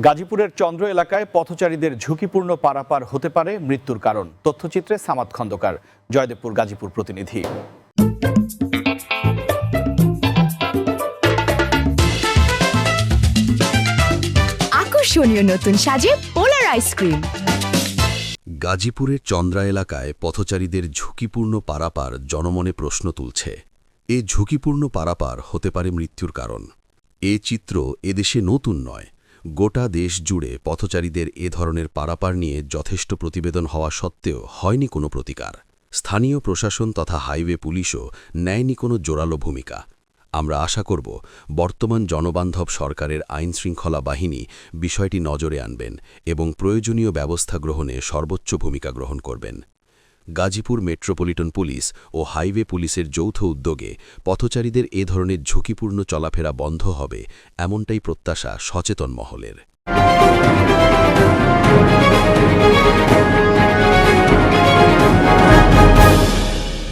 গাজীপুরের চন্দ্র এলাকায় পথচারীদের ঝুঁকিপূর্ণ পারাপার হতে পারে মৃত্যুর কারণ। তথ্যচিত্রে সামাদ খন্দকার, জয়দেবপুর গাজীপুর প্রতিনিধি। আকর্ষণীয় নতুন সাজে পোলার আইসক্রিম। গাজীপুরের চন্দ্রা এলাকায় পথচারীদের ঝুঁকিপূর্ণ পারাপার জনমনে প্রশ্ন তুলছে। এ ঝুঁকিপূর্ণ পারাপার হতে পারে মৃত্যুর কারণ। এ চিত্র এদেশে নতুন নয়। গোটা দেশ জুড়ে পথচারীদের এ ধরনের পারাপার নিয়ে যথেষ্ট প্রতিবেদন হওয়া সত্ত্বেও হয়নি কোনো প্রতিকার। স্থানীয় প্রশাসন তথা হাইওয়ে পুলিশও নেয়নি কোনো জোরালো ভূমিকা। আমরা আশা করব বর্তমান জনবান্ধব সরকারের আইনশৃঙ্খলা বাহিনী বিষয়টি নজরে আনবেন এবং প্রয়োজনীয় ব্যবস্থা গ্রহণে সর্বোচ্চ ভূমিকা গ্রহণ করবেন। গাজীপুর মেট্রোপলিটন পুলিশ ও হাইওয়ে পুলিশের যৌথ উদ্যোগে পথচারীদের এ ধরনের ঝুঁকিপূর্ণ চলাফেরা বন্ধ হবে, এমনটাই প্রত্যাশা সচেতন মহলের।